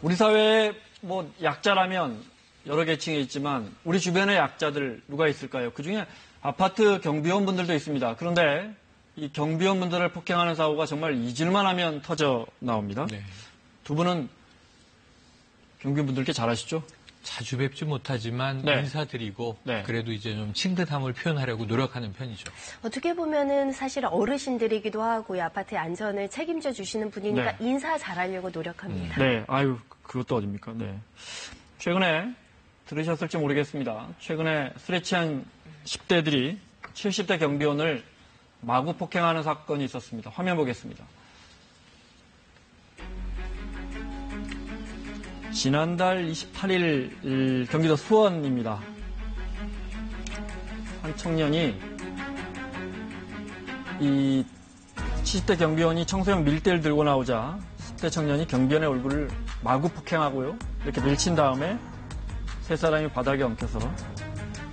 우리 사회에 뭐 약자라면 여러 계층이 있지만 우리 주변에 약자들 누가 있을까요? 그중에 아파트 경비원분들도 있습니다. 그런데 이 경비원분들을 폭행하는 사고가 정말 잊을만 하면 터져 나옵니다. 네. 두 분은 경비원분들께 잘 아시죠? 자주 뵙지 못하지만 네. 인사드리고 네. 그래도 이제 좀 친근함을 표현하려고 노력하는 편이죠. 어떻게 보면은 사실 어르신들이기도 하고 아파트의 안전을 책임져 주시는 분이니까 네. 인사 잘하려고 노력합니다. 네, 아유, 그것도 어딥니까? 네. 최근에 들으셨을지 모르겠습니다. 최근에 술에 취한 10대들이 70대 경비원을 마구 폭행하는 사건이 있었습니다. 화면 보겠습니다. 지난달 28일 경기도 수원입니다. 한 청년이 이 70대 경비원이 청소용 밀대를 들고 나오자 10대 청년이 경비원의 얼굴을 마구 폭행하고요. 이렇게 밀친 다음에 세 사람이 바닥에 엉켜서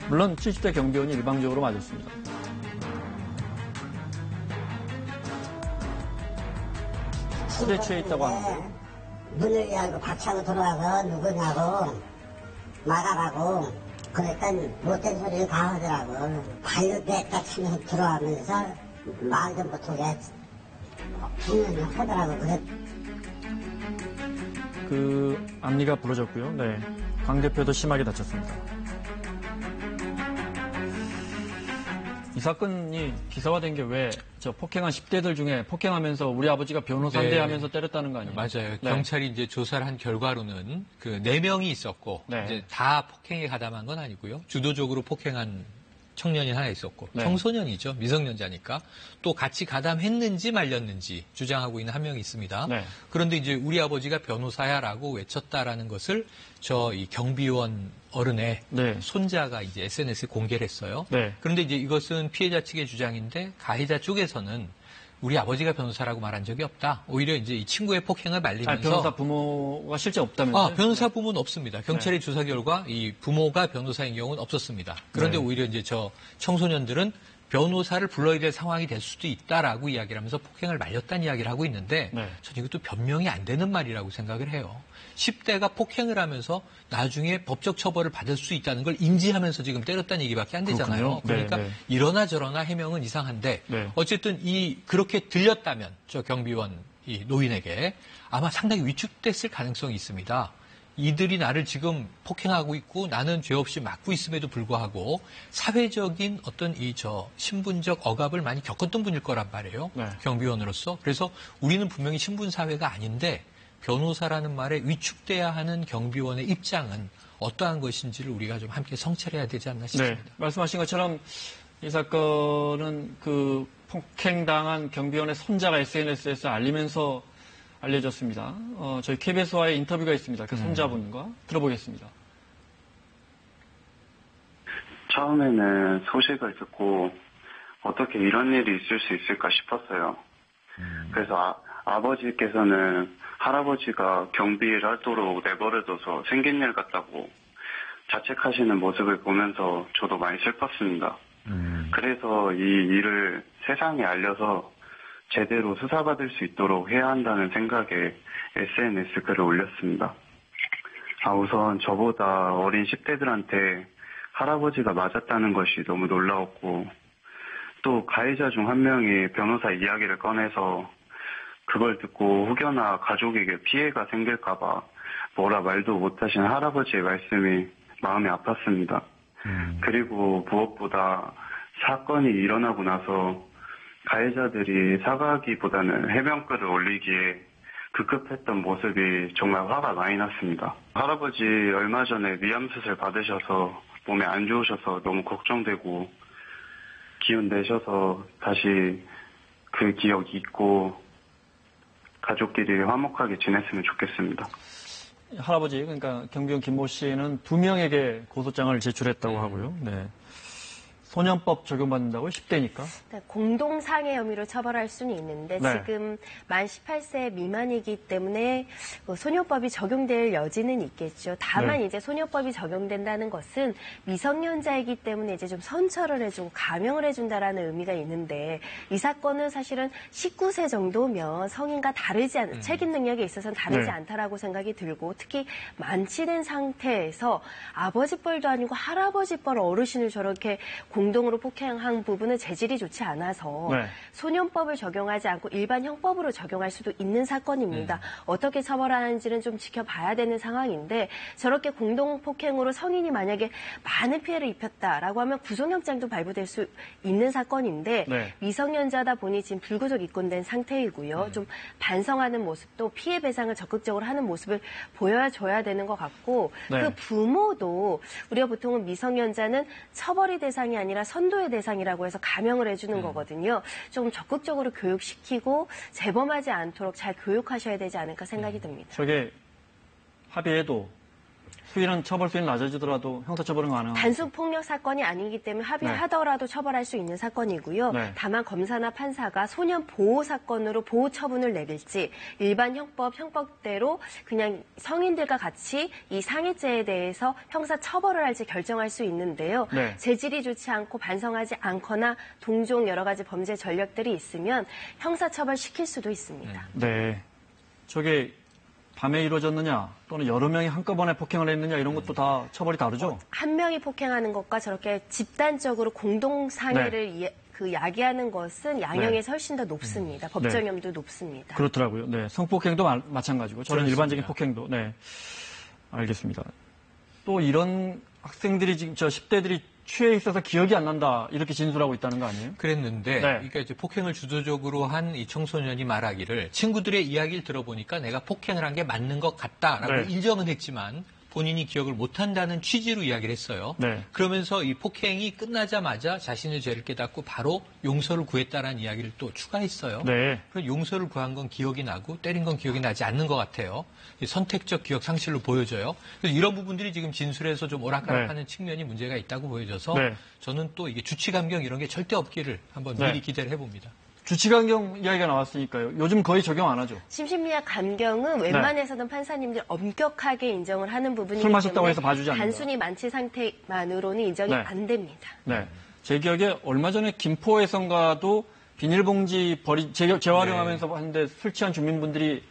물론 70대 경비원이 일방적으로 맞았습니다. 술에 취해 있다고 하는데요. 문을 열고 박차고 들어와서 누구냐고 말하라고 그러니까 못된 소리를 다 하더라고. 발로 냈다 치면서 들어가면서 말도 못하게 하더라고. 그 앞니가 부러졌고요. 네, 강 대표도 심하게 다쳤습니다. 이 사건이 기사화된 게 왜 저 폭행한 10대들 중에 폭행하면서 우리 아버지가 변호사인데 네. 하면서 때렸다는 거 아니에요? 맞아요. 네. 경찰이 이제 조사를 한 결과로는 그 4명이 있었고 네. 이제 다 폭행에 가담한 건 아니고요. 주도적으로 폭행한 청년이 하나 있었고 네. 청소년이죠. 미성년자니까 또 같이 가담했는지 말렸는지 주장하고 있는 한 명이 있습니다. 네. 그런데 이제 우리 아버지가 변호사야라고 외쳤다라는 것을 저 이 경비원 어른의 네. 손자가 이제 SNS에 공개를 했어요. 네. 그런데 이제 이것은 피해자 측의 주장인데 가해자 쪽에서는 우리 아버지가 변호사라고 말한 적이 없다. 오히려 이제 이 친구의 폭행을 말리면서 아니, 변호사 부모가 실제 없다면서요? 변호사 부모는 없습니다. 경찰의 조사 결과 이 부모가 변호사인 경우는 없었습니다. 그런데 네. 오히려 이제 저 청소년들은 변호사를 불러야 될 상황이 될 수도 있다라고 이야기를 하면서 폭행을 말렸다는 이야기를 하고 있는데 네. 저는 이것도 변명이 안 되는 말이라고 생각을 해요. 10대가 폭행을 하면서 나중에 법적 처벌을 받을 수 있다는 걸 인지하면서 지금 때렸다는 얘기밖에 안 되잖아요. 그렇군요. 그러니까 네, 네. 이러나 저러나 해명은 이상한데 네. 어쨌든 그렇게 들렸다면 저 경비원 이 노인에게 아마 상당히 위축됐을 가능성이 있습니다. 이들이 나를 지금 폭행하고 있고 나는 죄 없이 맞고 있음에도 불구하고 사회적인 어떤 신분적 억압을 많이 겪었던 분일 거란 말이에요. 네. 경비원으로서. 그래서 우리는 분명히 신분 사회가 아닌데 변호사라는 말에 위축돼야 하는 경비원의 입장은 어떠한 것인지를 우리가 좀 함께 성찰해야 되지 않나 싶습니다. 네. 말씀하신 것처럼 이 사건은 그 폭행당한 경비원의 손자가 SNS에서 알려졌습니다. 저희 KBS와의 인터뷰가 있습니다. 그 손자분과 들어보겠습니다. 처음에는 소식을 듣고 어떻게 이런 일이 있을 수 있을까 싶었어요. 그래서 아버지께서는 할아버지가 경비를 하도록 내버려둬서 생긴 일 같다고 자책하시는 모습을 보면서 저도 많이 슬펐습니다. 그래서 이 일을 세상에 알려서 제대로 수사받을 수 있도록 해야 한다는 생각에 SNS 글을 올렸습니다. 우선 저보다 어린 10대들한테 할아버지가 맞았다는 것이 너무 놀라웠고 또 가해자 중 한 명이 변호사 이야기를 꺼내서 그걸 듣고 혹여나 가족에게 피해가 생길까봐 뭐라 말도 못하신 할아버지의 말씀이 마음이 아팠습니다. 그리고 무엇보다 사건이 일어나고 나서 가해자들이 사과하기보다는 해명글을 올리기에 급급했던 모습이 정말 화가 많이 났습니다. 할아버지 얼마 전에 위암수술 받으셔서 몸에 안 좋으셔서 너무 걱정되고 기운 내셔서 다시 그 기억 잊고 가족끼리 화목하게 지냈으면 좋겠습니다. 할아버지, 그러니까 경비원 김모 씨는 2명에게 고소장을 제출했다고 하고요. 네. 소년법 적용받는다고요? 10대니까? 공동상해 혐의로 처벌할 수는 있는데 네. 지금 만 18세 미만이기 때문에 소년법이 적용될 여지는 있겠죠. 다만 네. 이제 소년법이 적용된다는 것은 미성년자이기 때문에 이제 좀 선처를 해주고 감형을 해준다라는 의미가 있는데 이 사건은 사실은 19세 정도면 성인과 다르지 않은 책임 능력에 있어서는 다르지 네. 않다라고 생각이 들고 특히 만취된 상태에서 아버지 뻘도 아니고 할아버지 뻘 어르신을 저렇게 공동으로 폭행한 부분은 재질이 좋지 않아서 네. 소년법을 적용하지 않고 일반 형법으로 적용할 수도 있는 사건입니다. 어떻게 처벌하는지는 좀 지켜봐야 되는 상황인데 저렇게 공동 폭행으로 성인이 만약에 많은 피해를 입혔다라고 하면 구속영장도 발부될 수 있는 사건인데 네. 미성년자다 보니 지금 불구속 입건된 상태이고요. 좀 반성하는 모습도 피해 배상을 적극적으로 하는 모습을 보여줘야 되는 것 같고 네. 그 부모도 우리가 보통은 미성년자는 처벌의 대상이 아니라 선도의 대상이라고 해서 감형을 해주는 거거든요. 좀 적극적으로 교육시키고 재범하지 않도록 잘 교육하셔야 되지 않을까 생각이 듭니다. 저게 합의해도 수위는 처벌 수위는 낮아지더라도 형사처벌은 가능한 단순 폭력 사건이 아니기 때문에 합의하더라도 처벌할 수 있는 사건이고요. 네. 다만 검사나 판사가 소년 보호 사건으로 보호 처분을 내릴지 일반 형법대로 그냥 성인들과 같이 이 상해죄에 대해서 형사 처벌을 할지 결정할 수 있는데요. 네. 재질이 좋지 않고 반성하지 않거나 동종 여러 가지 범죄 전력들이 있으면 형사 처벌 시킬 수도 있습니다. 네. 저게 밤에 이루어졌느냐 또는 여러 명이 한꺼번에 폭행을 했느냐 이런 것도 다 처벌이 다르죠? 한 명이 폭행하는 것과 저렇게 집단적으로 공동상해를 야기하는 것은 양형에서 훨씬 더 높습니다. 법정형도 높습니다. 그렇더라고요. 네. 성폭행도 마찬가지고 저런 그렇습니다. 일반적인 폭행도. 네. 알겠습니다. 또 이런 학생들이 지금 10대들이 취해 있어서 기억이 안 난다 이렇게 진술하고 있다는 거 아니에요? 그랬는데, 네. 그러니까 이제 폭행을 주도적으로 한 이 청소년이 말하기를 친구들의 이야기를 들어보니까 내가 폭행을 한 게 맞는 것 같다라고 네. 인정은 했지만 본인이 기억을 못한다는 취지로 이야기를 했어요. 네. 그러면서 이 폭행이 끝나자마자 자신의 죄를 깨닫고 바로 용서를 구했다라는 이야기를 또 추가했어요. 네. 그 용서를 구한 건 기억이 나고 때린 건 기억이 나지 않는 것 같아요. 이 선택적 기억 상실로 보여져요. 그래서 이런 부분들이 지금 진술에서 좀 오락가락하는 측면이 문제가 있다고 보여져서 네. 저는 또 이게 주치감경 이런 게 절대 없기를 한번 네. 미리 기대를 해봅니다. 주치감경 이야기가 나왔으니까요. 요즘 거의 적용 안 하죠. 심신미약 감경은 웬만해서는 판사님들 엄격하게 인정을 하는 부분이기 술 마셨다고 때문에 해서 봐주지 않는다. 단순히 만취 상태만으로는 인정이 네. 안 됩니다. 네. 제 기억에 얼마 전에 김포에선가도 비닐봉지 재활용하면서 하는데 술 취한 주민분들이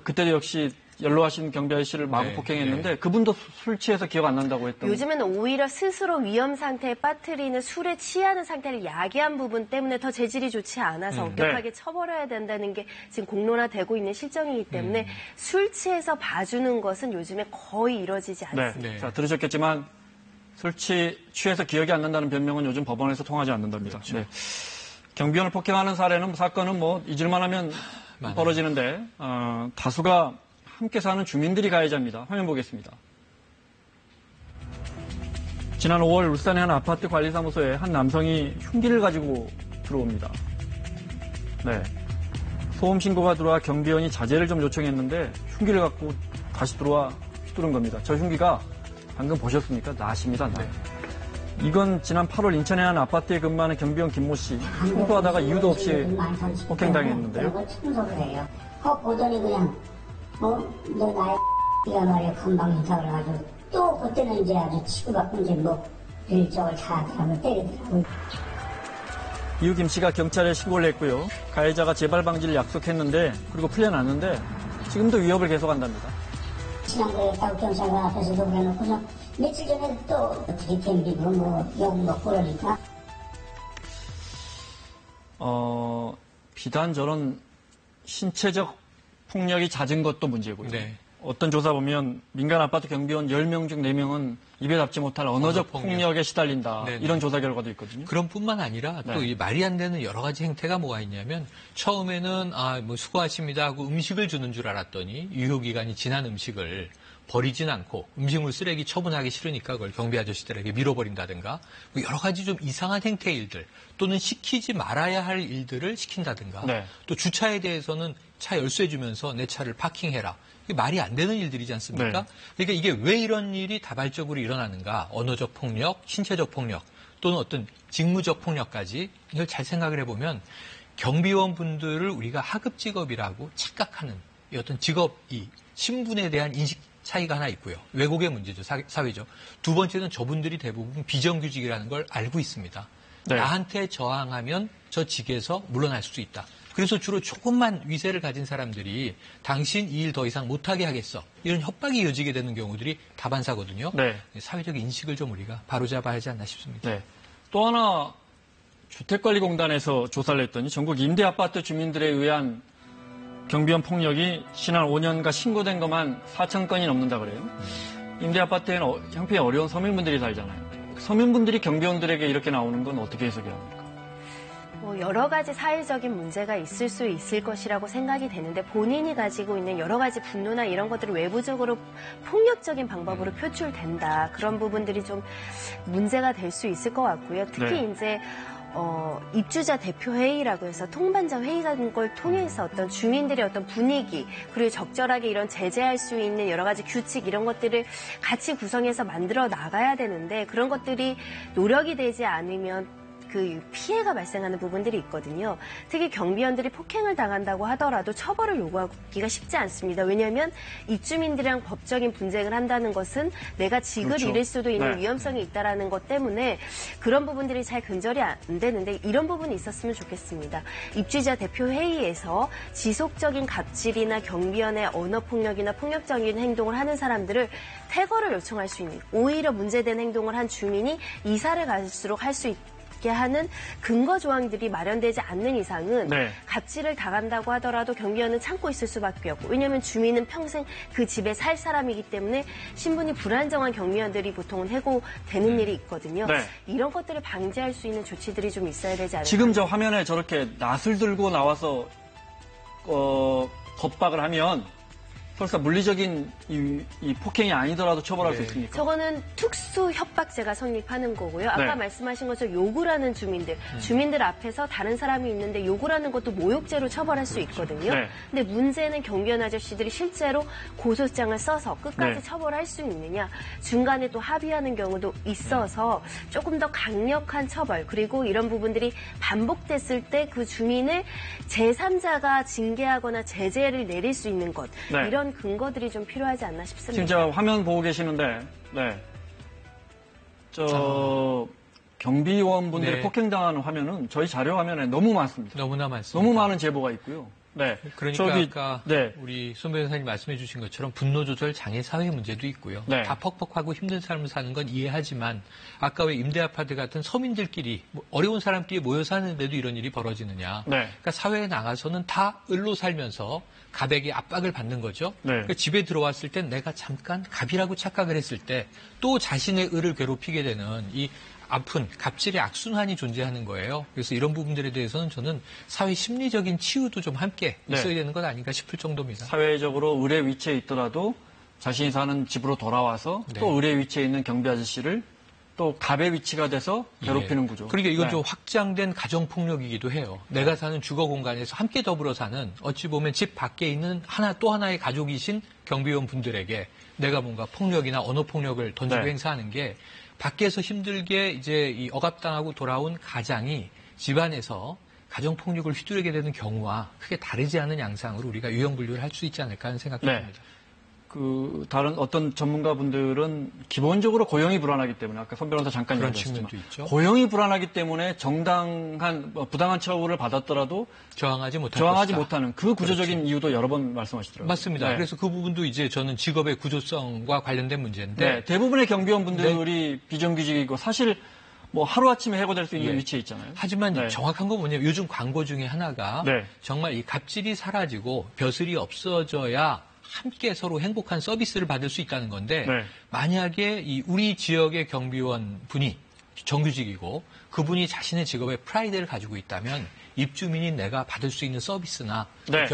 그때도 역시 연로하신 경비 아저씨를 마구 네, 폭행했는데 그분도 술 취해서 기억 안 난다고 했던. 요즘은 오히려 스스로 위험 상태에 빠뜨리는 술에 취하는 상태를 야기한 부분 때문에 더 재질이 좋지 않아서 엄격하게 처벌해야 된다는 게 지금 공론화되고 있는 실정이기 때문에 술 취해서 봐주는 것은 요즘에 거의 이루어지지 않습니다. 네. 네. 자, 들으셨겠지만 술 취해서 기억이 안 난다는 변명은 요즘 법원에서 통하지 않는답니다. 그렇죠. 네. 경비원을 폭행하는 사건은 뭐 잊을만 하면 많아요. 벌어지는데 다수가 함께 사는 주민들이 가해자입니다. 화면 보겠습니다. 지난 5월 울산의 한 아파트 관리사무소에 한 남성이 흉기를 가지고 들어옵니다. 네. 소음 신고가 들어와 경비원이 자제를 좀 요청했는데 흉기를 갖고 다시 들어와 휘두른 겁니다. 저 흉기가 방금 보셨습니까? 낫입니다. 낫. 이건 지난 8월 인천의 한 아파트에 근무하는 경비원 김모 씨. 청소하다가 이유도 없이 폭행당했는데요. 그걸 청소를 해요. 보더니 그냥 너 나의 X가 말이야 금방 인사를 해가지고 또 그때는 이제 아주 치고받고 이제 뭐 일적을 차더라고 때리더라고. 이후 김 씨가 경찰에 신고를 했고요. 가해자가 재발 방지를 약속했는데 그리고 풀려났는데 지금도 위협을 계속한답니다. 지난번에 경찰관 앞에서도 그래놓고서 며칠 전에 또 들이댐기고 뭐 욕 먹고 그러니까. 비단 저런 신체적 폭력이 잦은 것도 문제고요. 네. 어떤 조사 보면 민간 아파트 경비원 10명 중 4명은 입에 담지 못할 언어적 폭력에 시달린다. 네네. 이런 조사 결과도 있거든요. 그런 뿐만 아니라 또 이 말이 안 되는 여러 가지 행태가 뭐가 있냐면 처음에는 뭐 수고하십니다 하고 음식을 주는 줄 알았더니 유효기간이 지난 음식을 버리진 않고 음식물 쓰레기 처분하기 싫으니까 그걸 경비 아저씨들에게 밀어버린다든가 뭐 여러 가지 좀 이상한 행태의 일들 또는 시키지 말아야 할 일들을 시킨다든가 네. 또 주차에 대해서는 차 열쇠 주면서 내 차를 파킹해라. 이게 말이 안 되는 일들이지 않습니까? 네. 그러니까 이게 왜 이런 일이 다발적으로 일어나는가? 언어적 폭력, 신체적 폭력, 또는 어떤 직무적 폭력까지 이걸 잘 생각을 해보면 경비원 분들을 우리가 하급 직업이라고 착각하는 이 어떤 직업이 신분에 대한 인식 차이가 하나 있고요. 왜곡의 문제죠. 사회죠. 두 번째는 저분들이 대부분 비정규직이라는 걸 알고 있습니다. 네. 나한테 저항하면 저 직에서 물러날 수도 있다. 그래서 주로 조금만 위세를 가진 사람들이 당신 이 일 더 이상 못하게 하겠어. 이런 협박이 이어지게 되는 경우들이 다반사거든요. 네. 사회적 인식을 좀 우리가 바로잡아야 하지 않나 싶습니다. 네. 또 하나 주택관리공단에서 조사를 했더니 전국 임대아파트 주민들에 의한 경비원 폭력이 지난 5년간 신고된 것만 4,000건이 넘는다 그래요. 임대아파트에는 형편이 어려운 서민분들이 살잖아요. 서민분들이 경비원들에게 이렇게 나오는 건 어떻게 해석해야 합니까? 여러 가지 사회적인 문제가 있을 수 있을 것이라고 생각이 되는데 본인이 가지고 있는 여러 가지 분노나 이런 것들을 외부적으로 폭력적인 방법으로 표출된다. 그런 부분들이 좀 문제가 될 수 있을 것 같고요. 특히 네. 이제 입주자 대표 회의라고 해서 통반자 회의 같은 걸 통해서 어떤 주민들의 어떤 분위기 그리고 적절하게 이런 제재할 수 있는 여러 가지 규칙 이런 것들을 같이 구성해서 만들어 나가야 되는데 그런 것들이 노력이 되지 않으면 그 피해가 발생하는 부분들이 있거든요. 특히 경비원들이 폭행을 당한다고 하더라도 처벌을 요구하기가 쉽지 않습니다. 왜냐하면 입주민들이랑 법적인 분쟁을 한다는 것은 내가 직을 그렇죠. 잃을 수도 있는 네. 위험성이 있다는 것 때문에 그런 부분들이 잘 근절이 안 되는데 이런 부분이 있었으면 좋겠습니다. 입주자 대표 회의에서 지속적인 갑질이나 경비원의 언어폭력이나 폭력적인 행동을 하는 사람들을 퇴거를 요청할 수 있는 오히려 문제된 행동을 한 주민이 이사를 갈수록 할 수 있게 하는 근거 조항들이 마련되지 않는 이상은 네. 갑질을 당한다고 하더라도 경비원은 참고 있을 수밖에 없고 왜냐하면 주민은 평생 그 집에 살 사람이기 때문에 신분이 불안정한 경비원들이 보통은 해고되는 일이 있거든요. 네. 이런 것들을 방지할 수 있는 조치들이 좀 있어야 되지 않을까. 지금 저 화면에 저렇게 낫을 들고 나와서 겁박을 하면 설사 물리적인 이 폭행이 아니더라도 처벌할 수 있습니까? 저거는 특수 협박죄가 성립하는 거고요. 아까 네. 말씀하신 것처럼 욕을 하는 주민들 앞에서 다른 사람이 있는데 욕을 하는 것도 모욕죄로 처벌할 수 있거든요. 네. 근데 문제는 경비원 아저씨들이 실제로 고소장을 써서 끝까지 네. 처벌할 수 있느냐. 중간에 또 합의하는 경우도 있어서 조금 더 강력한 처벌 그리고 이런 부분들이 반복됐을 때 그 주민을 제3자가 징계하거나 제재를 내릴 수 있는 것. 네. 이런 근거들이 좀 필요하지 않나 싶습니다. 지금 저 화면 보고 계시는데, 네. 경비원분들이 네. 폭행당하는 화면은 저희 자료 화면에 너무 많습니다. 너무나 많습니다. 너무 많은 제보가 있고요. 네. 그러니까 아까 네. 우리 손 변호사님 말씀해 주신 것처럼 분노조절 장애 사회 문제도 있고요. 네. 다 퍽퍽하고 힘든 삶을 사는 건 이해하지만 아까 왜 임대아파트 같은 서민들끼리 어려운 사람끼리 모여 사는데도 이런 일이 벌어지느냐. 네. 그러니까 사회에 나가서는 다 을로 살면서 갑에게 압박을 받는 거죠. 네. 그러니까 집에 들어왔을 땐 내가 잠깐 갑이라고 착각을 했을 때 또 자신의 을을 괴롭히게 되는 이 아픈 갑질의 악순환이 존재하는 거예요. 그래서 이런 부분들에 대해서는 저는 사회 심리적인 치유도 좀 함께 있어야 되는 것 아닌가 싶을 정도입니다. 사회적으로 의뢰 위치에 있더라도 자신이 사는 집으로 돌아와서 네. 또 의뢰 위치에 있는 경비 아저씨를 또 갑의 위치가 돼서 괴롭히는 구조. 그러니까 이건 네. 좀 확장된 가정폭력이기도 해요. 내가 사는 주거 공간에서 함께 더불어 사는 어찌 보면 집 밖에 있는 또 하나의 가족이신 경비원 분들에게 내가 뭔가 폭력이나 언어폭력을 던지고 네. 행사하는 게 밖에서 힘들게 이제 이 억압당하고 돌아온 가장이 집안에서 가정폭력을 휘두르게 되는 경우와 크게 다르지 않은 양상으로 우리가 유형 분류를 할 수 있지 않을까 하는 생각이 네. 듭니다. 다른 어떤 전문가분들은 기본적으로 고용이 불안하기 때문에 아까 손 변호사 잠깐 그런 얘기하셨지만 측면도 있죠. 고용이 불안하기 때문에 부당한 처우를 받았더라도 저항하지 저항하지 못하는 그 구조적인 이유도 여러 번 말씀하시더라고요. 맞습니다. 네. 그래서 그 부분도 이제 저는 직업의 구조성과 관련된 문제인데 네, 대부분의 경비원분들이 비정규직이고 사실 뭐 하루아침에 해고될 수 있는 예. 위치에 있잖아요. 하지만 네. 정확한 건 뭐냐면 요즘 광고 중에 하나가 네. 정말 이 갑질이 사라지고 벼슬이 없어져야 함께 서로 행복한 서비스를 받을 수 있다는 건데 네. 만약에 이 우리 지역의 경비원 분이 정규직이고 그분이 자신의 직업에 프라이드를 가지고 있다면 입주민인 내가 받을 수 있는 서비스나 네.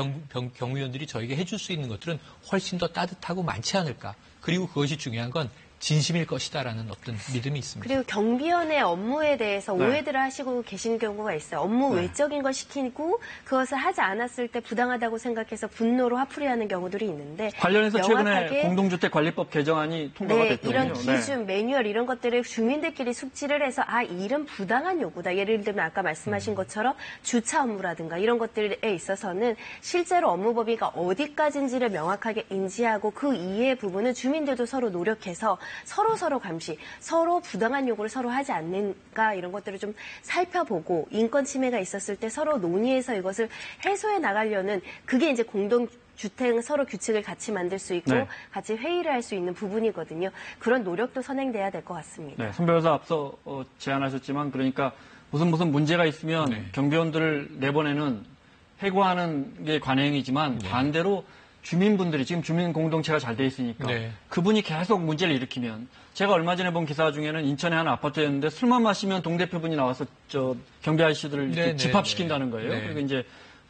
경비원들이 저에게 해줄 수 있는 것들은 훨씬 더 따뜻하고 많지 않을까. 그리고 그것이 중요한 건 진심일 것이다라는 어떤 믿음이 있습니다. 그리고 경비원의 업무에 대해서 네. 오해들을 하시고 계신 경우가 있어요. 업무 네. 외적인 걸 시키고 그것을 하지 않았을 때 부당하다고 생각해서 분노로 화풀이하는 경우들이 있는데 관련해서 최근에 명확하게 공동주택관리법 개정안이 통과가 네, 됐더군요. 이런 기준, 매뉴얼 이런 것들을 주민들끼리 숙지를 해서 이 일은 부당한 요구다. 예를 들면 아까 말씀하신 것처럼 주차 업무라든가 이런 것들에 있어서는 실제로 업무범위가 어디까지인지를 명확하게 인지하고 그 이해의 부분은 주민들도 서로 노력해서 서로 감시, 서로 부당한 요구를 서로 하지 않는가 이런 것들을 좀 살펴보고 인권 침해가 있었을 때 서로 논의해서 이것을 해소해 나가려는 그게 이제 주택 서로 규칙을 같이 만들 수 있고 네. 같이 회의를 할 수 있는 부분이거든요. 그런 노력도 선행돼야 될 것 같습니다. 네, 손 변호사 앞서 제안하셨지만 그러니까 무슨 문제가 있으면 네. 경비원들을 내보내는 해고하는 게 관행이지만 반대로 주민분들이 지금 주민 공동체가 잘 돼 있으니까 네. 그분이 계속 문제를 일으키면 제가 얼마 전에 본 기사 중에는 인천의 한 아파트였는데 술만 마시면 동대표분이 나와서 경비 아저씨들을 이렇게 네, 집합시킨다는 거예요. 네. 그리고 이제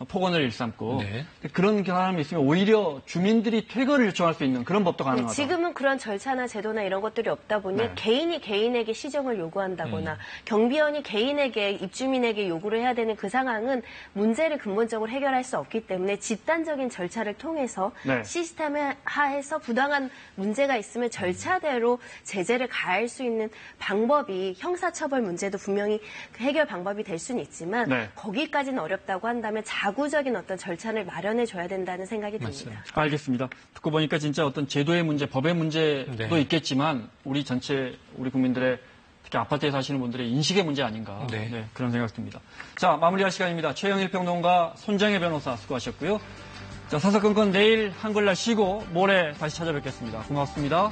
폭언을 일삼고 네. 그런 사람이 있으면 오히려 주민들이 퇴거를 요청할 수 있는 그런 법도 가능하다. 지금은 그런 절차나 제도나 이런 것들이 없다 보니 네. 개인이 개인에게 시정을 요구한다거나 경비원이 개인에게 입주민에게 요구를 해야 되는 그 상황은 문제를 근본적으로 해결할 수 없기 때문에 집단적인 절차를 통해서 네. 시스템 하에서 부당한 문제가 있으면 절차대로 제재를 가할 수 있는 방법이 형사처벌 문제도 분명히 해결 방법이 될 수는 있지만 네. 거기까지는 어렵다고 한다면 자구적인 어떤 절차를 마련해 줘야 된다는 생각이 듭니다. 맞습니다. 알겠습니다. 듣고 보니까 진짜 어떤 제도의 문제, 법의 문제도 네. 있겠지만 우리 국민들의 특히 아파트에 사시는 분들의 인식의 문제 아닌가 네. 그런 생각 듭니다. 자, 마무리할 시간입니다. 최영일 평론가, 손장혜 변호사 수고하셨고요. 자, 사사건건 내일 한글날 쉬고 모레 다시 찾아뵙겠습니다. 고맙습니다.